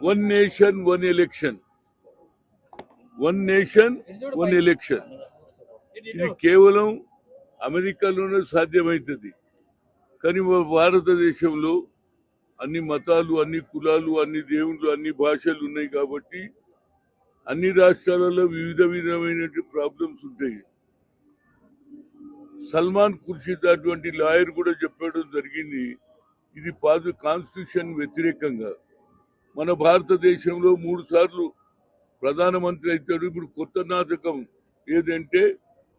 One nation one election, one nation one election. ఇది కేవలం అమెరికాలోనే సాధ్యమవుతుంది. కానీ భారతదేశంలో అన్ని మతాలు, అన్ని కులాలు, అన్ని దేవుళ్ళు, అన్ని భాషలు ఉన్నాయి కాబట్టి అన్ని రాష్ట్రాలలో వివిధమైన ప్రాబ్లమ్స్ ఉంటాయి. సల్మాన్ ఖుర్షిద్ అటువంటి లాయర్ కూడా చెప్పడం జరిగింది, ఇది కాన్స్టిట్యూషన్ వ్యతిరేకంగా. మన భారతదేశంలో 3 సార్లు ప్రధానమంత్రి అవుతాడు. ఇప్పుడు కొత్త నాటకం ఏదంటే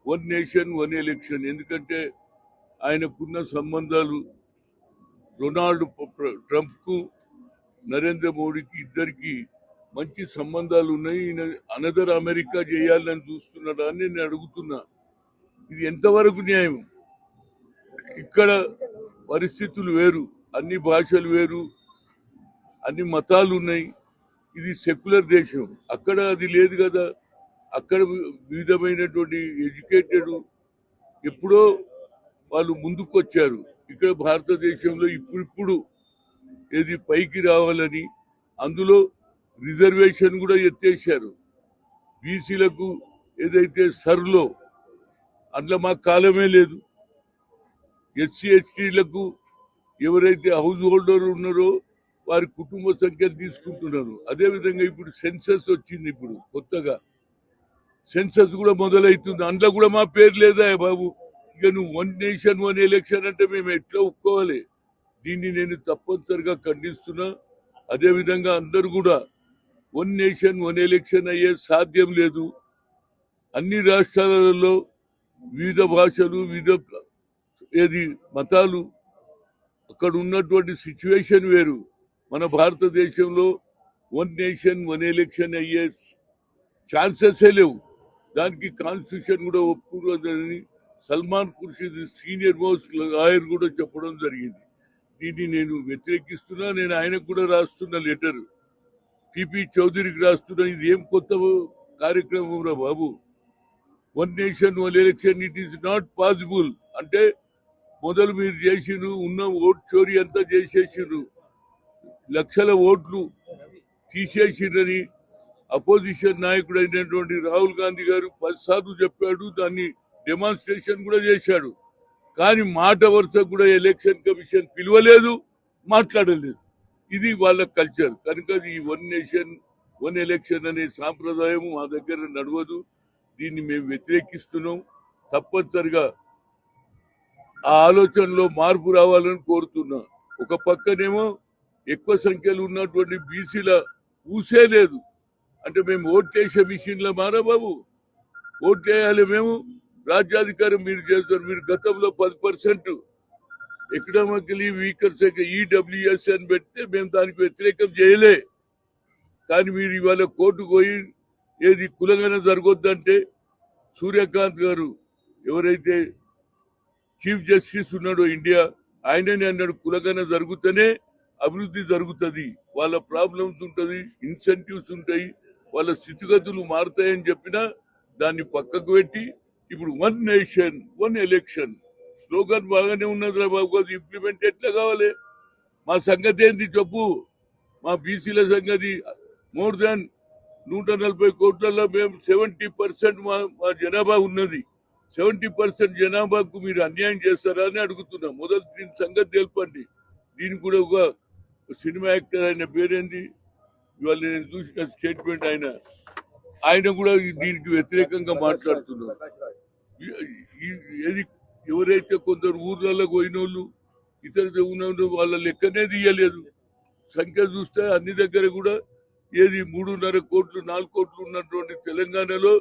వన్ నేషన్ వన్ ఎలక్షన్. ఎందుకంటే ఆయనకున్న సంబంధాలు డొనాల్డ్ ట్రంప్ కు, నరేంద్ర మోడీకి ఇద్దరికి మంచి సంబంధాలు ఉన్నాయి. ఈయన అనదర్ అమెరికా చేయాలని చూస్తున్నాడా అని నేను అడుగుతున్నా. ఇది ఎంతవరకు న్యాయం? ఇక్కడ పరిస్థితులు వేరు, అన్ని భాషలు వేరు, అన్ని మతాలు ఉన్నాయి. ఇది సెక్యులర్ దేశం. అక్కడ అది లేదు కదా. అక్కడ వివిధమైనటువంటి ఎడ్యుకేటెడ్ ఎప్పుడో వాళ్ళు ముందుకు వచ్చారు. ఇక్కడ భారతదేశంలో ఇప్పుడు ఏది పైకి రావాలని అందులో రిజర్వేషన్ కూడా ఎత్తేసారు. బీసీలకు ఏదైతే సర్లో అందులో మా కాలమే లేదు. ఎస్సీ ఎస్టీలకు ఎవరైతే హౌస్ హోల్డర్ ఉన్నారో వారి కుటుంబ సంఖ్యలు తీసుకుంటున్నారు. అదేవిధంగా ఇప్పుడు సెన్సస్ వచ్చింది. ఇప్పుడు కొత్తగా సెన్సస్ కూడా మొదలవుతుంది. అందులో కూడా మా పేరు లేదా బాబు? ఇక నువ్వు వన్ నేషన్ వన్ ఎలక్షన్ అంటే మేము ఎట్లా ఒప్పుకోవాలి? దీన్ని నేను తప్పనిసరిగా ఖండిస్తున్నా. అదేవిధంగా అందరూ కూడా వన్ నేషన్ వన్ ఎలక్షన్ అయ్యే సాధ్యం లేదు. అన్ని రాష్ట్రాలలో వివిధ భాషలు, వివిధ మతాలు, అక్కడ ఉన్నటువంటి సిచ్యువేషన్ వేరు. మన భారతదేశంలో వన్ నేషన్ వన్ ఎలక్షన్ అయ్యే ఛాన్సెసే లేవు. దానికి కాన్స్టిట్యూషన్ కూడా ఒప్పుకోదని Salman Khurshid senior most lawyer కూడా చెప్పడం జరిగింది. దీన్ని నేను వ్యతిరేకిస్తున్నా. నేను ఆయనకు కూడా రాస్తున్న లెటర్, పిపి చౌదరికి రాస్తున్నా. ఇది ఏం కొత్త కార్యక్రమం రా బాబు? One nation one election it is not possible. అంటే మొదలు మీరు చేసిరు, ఉన్న ఓట్ చోరీ అంతా చేసేసిర్రు, లక్షల ఓట్లు తీసేసిరని అపోజిషన్ నాయకుడు అయినటువంటి రాహుల్ గాంధీ గారు 10 సార్లు చెప్పాడు. దాన్ని డెమాన్స్ట్రేషన్ కూడా చేశాడు. కానీ మాట వరుస కూడా ఎలక్షన్ కమిషన్ పిలవలేదు, మాట్లాడలేదు. ఇది వాళ్ళ కల్చర్. కనుక ఈ వన్ నేషన్ వన్ ఎలక్షన్ అనే సాంప్రదాయం మా దగ్గర నడవదు. దీన్ని మేము వ్యతిరేకిస్తున్నాం. తప్పనిసరిగా ఆ ఆలోచనలో మార్పు రావాలని కోరుతున్నా. ఒక పక్కనేమో ఎక్కువ సంఖ్యలో ఉన్నటువంటి బీసీల ఊసే లేదు. అంటే మేము ఓట్లేసే మిషన్ల మారా బాబు? ఓట్లేయాలి మేము. రాజ్యాధికారం మీరు చేస్తారు. మీరు గతంలో 10% ఎకనామికలీ వీకర్ ఈడబ్ల్యూఎస్ అని పెడితే మేము దానికి వ్యతిరేకం చేయలే. కానీ మీరు ఇవాళ కోర్టుకు పోయి ఏది కులగన జరగొద్దంటే సూర్యకాంత్ గారు ఎవరైతే చీఫ్ జస్టిస్ ఉన్నాడో ఇండియా, ఆయననే అన్నాడు కులగన జరుగుతూనే అభివృద్ధి జరుగుతుంది. వాళ్ళ ప్రాబ్లమ్స్ ఉంటుంది, ఇన్సెంటివ్స్ ఉంటాయి, వాళ్ళ స్థితిగతులు మారుతాయని చెప్పినా దాన్ని పక్కకు పెట్టి ఇప్పుడు one nation one election slogan బాగానే ఉన్నది రా బాబు. అది ఇంప్లిమెంట్ ఎట్లా కావాలి? మా సంగతి ఏంది చెప్పు? మా బీసీల సంగతి మోర్ దాన్ 140 కోట్లలో మేము 70% మా జనాభా ఉన్నది. 70% జనాభాకు మీరు అన్యాయం చేస్తారా అని అడుగుతున్నా. మొదలు దీని సంగతి తెలపండి. దీనికి కూడా ఒక సినిమా యాక్టర్, ఆయన పేరేంది, ఇవాళ నేను చూసిన స్టేట్మెంట్, ఆయన కూడా దీనికి వ్యతిరేకంగా మాట్లాడుతున్నారు. ఎవరైతే కొందరు ఊర్లలో పోయినోళ్ళు ఇతర ఉన్న వాళ్ళ లెక్కనే తీయలేదు. సంఖ్య చూస్తే అన్ని దగ్గర కూడా 3.5 కోట్లు 4 కోట్లు ఉన్నటువంటి తెలంగాణలో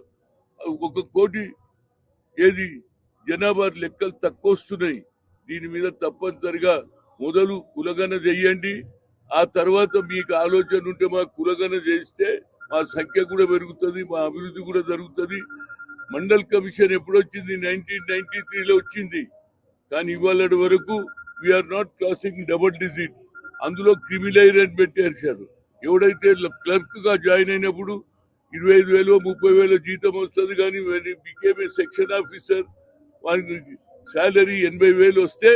1 కోటి జనాభా లెక్కలు తక్కువ వస్తున్నాయి. దీని మీద తప్పనిసరిగా మొదలు కులగన చెయ్యండి. ఆ తర్వాత మీకు ఆలోచన ఉంటే మా కులగన చేస్తే మా సంఖ్య కూడా పెరుగుతుంది, మా అభివృద్ధి కూడా జరుగుతుంది. మండల్ కమిషన్ ఎప్పుడు వచ్చింది? 1993లో వచ్చింది. కానీ ఇవాళ వరకు we are not crossing double digit. అందులో క్రిమినల్ అని పెట్టేశారు. ఎవడైతే క్లర్క్ గా జాయిన్ అయినప్పుడు 25,000 30,000 జీతం వస్తుంది. కానీ బికేమ్ ఏ సెక్షన్ ఆఫీసర్ వారికి శాలరీ 80,000 వస్తే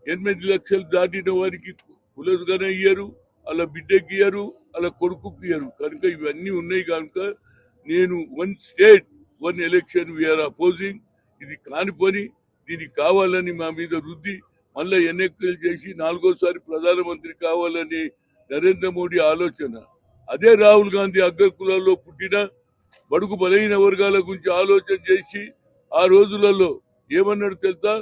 8 లక్షలు దాటిన వారికి కులగన ఇయ్యరు. వాళ్ళ బిడ్డకి ఇయ్యరు, వాళ్ళ కొడుకుకి ఇయ్యరు. కనుక ఇవన్నీ ఉన్నాయి కనుక నేను one state one election we are opposing. ఇది కాని పని. దీనికి కావాలని మా మీద రుద్ది మళ్ళా ఎన్నికలు చేసి 4వ సారి ప్రధానమంత్రి కావాలని నరేంద్ర మోడీ ఆలోచన. అదే రాహుల్ గాంధీ అగ్ర కులాల్లో పుట్టిన బడుగు బలహీన వర్గాల గురించి ఆలోచన చేసి ఆ రోజులలో ఏమన్నాడు తెలుసా?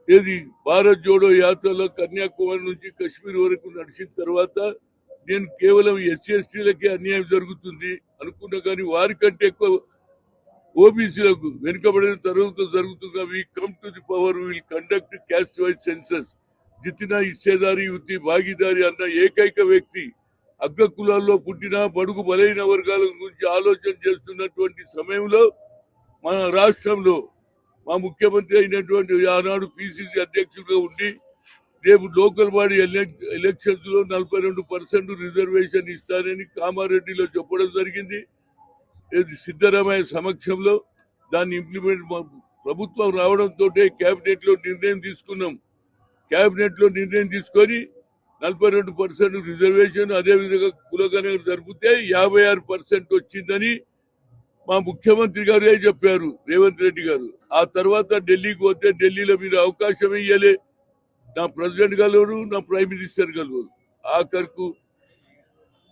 ఏది భారత్ జోడో యాత్రలో కన్యాకుమారి నుంచి కశ్మీర్ వరకు నడిచిన తర్వాత నేను కేవలం ఎస్సీ/ఎస్టీలకే అన్యాయం జరుగుతుంది అనుకున్నా, కానీ వారికంటే ఎక్కువ ఓబీసీలకు వెనుకబడిన తరగతులు జరుగుతున్న we come to the power will conduct caste wise census. జితిన హిస్సేదారి యుద్ధి భాగీదారి అన్న ఏకైక వ్యక్తి అగ్ర కులాల్లో పుట్టిన బడుగు బలైన వర్గాల గురించి ఆలోచన చేస్తున్నటువంటి సమయంలో మన రాష్ట్రంలో మా ముఖ్యమంత్రి అయినటువంటి ఆనాడు పిసిసి అధ్యక్షుడిగా ఉండి రేపు లోకల్ బాడీ ఎలక్షన్స్ లో 42% రిజర్వేషన్ ఇస్తారని కామారెడ్డిలో చెప్పడం జరిగింది. సిద్ధరామయ్య సమక్షంలో దాన్ని ఇంప్లిమెంట్ ప్రభుత్వం రావడంతో కేబినెట్ లో నిర్ణయం తీసుకున్నాం. కేబినెట్ లో నిర్ణయం తీసుకొని 42% రిజర్వేషన్, అదేవిధంగా కులగణన జరిపితే 56% వచ్చిందని మా ముఖ్యమంత్రి గారే చెప్పారు, రేవంత్ రెడ్డి గారు. ఆ తర్వాత ఢిల్లీకి పోతే ఢిల్లీలో మీరు అవకాశం ఇయ్యలే. నా ప్రెసిడెంట్ గలవరు, నా ప్రైమ్ మినిస్టర్ గలవరు. ఆఖరుకు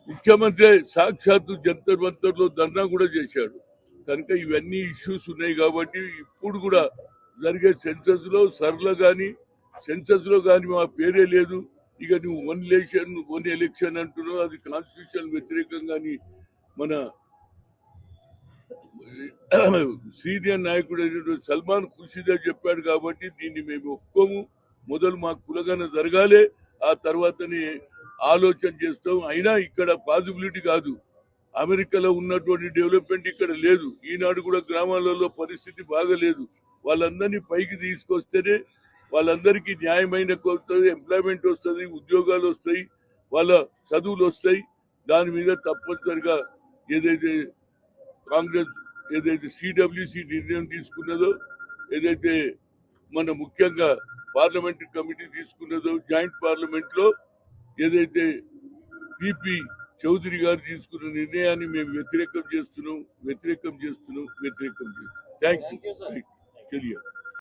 ముఖ్యమంత్రి సాక్షాత్తు జంతర్ మంతర్ లో ధర్నా కూడా చేశాడు. కనుక ఇవన్నీ ఇష్యూస్ ఉన్నాయి కాబట్టి ఇప్పుడు కూడా జరిగే సెన్సస్ లో సర్ల గాని సెన్సస్ లో గాని మా పేరే లేదు. ఇక నువ్వు వన్ నేషన్ వన్ ఎలక్షన్ అంటున్నావు, అది కాన్స్టిట్యూషన్ వ్యతిరేకంగాని మన సీనియర్ నాయకుడు అయినటువంటి సల్మాన్ ఖుర్షిదా చెప్పాడు. కాబట్టి దీన్ని మేము ఒప్పుకోము. మొదలు మా కులగన జరగాలి, ఆ తర్వాతనే ఆలోచన చేస్తాం. అయినా ఇక్కడ పాసిబిలిటీ కాదు. అమెరికాలో ఉన్నటువంటి డెవలప్మెంట్ ఇక్కడ లేదు. ఈనాడు కూడా గ్రామాలలో పరిస్థితి బాగలేదు. వాళ్ళందరినీ పైకి తీసుకొస్తేనే వాళ్ళందరికీ న్యాయమైన వస్తుంది, ఎంప్లాయ్మెంట్ వస్తుంది, ఉద్యోగాలు వస్తాయి, వాళ్ళ చదువులు వస్తాయి. దాని మీద తప్పనిసరిగా ఏదైతే కాంగ్రెస్ ఏదైతే సిడబ్ల్యూసి నిర్ణయం తీసుకున్నదో, ఏదైతే మన ముఖ్యంగా పార్లమెంటరీ కమిటీ తీసుకున్నదో, జాయింట్ పార్లమెంట్ లో ఏదైతే పిపి చౌదరి గారు తీసుకున్న నిర్ణయాన్ని మేము వ్యతిరేకం చేస్తున్నాం. Thank you.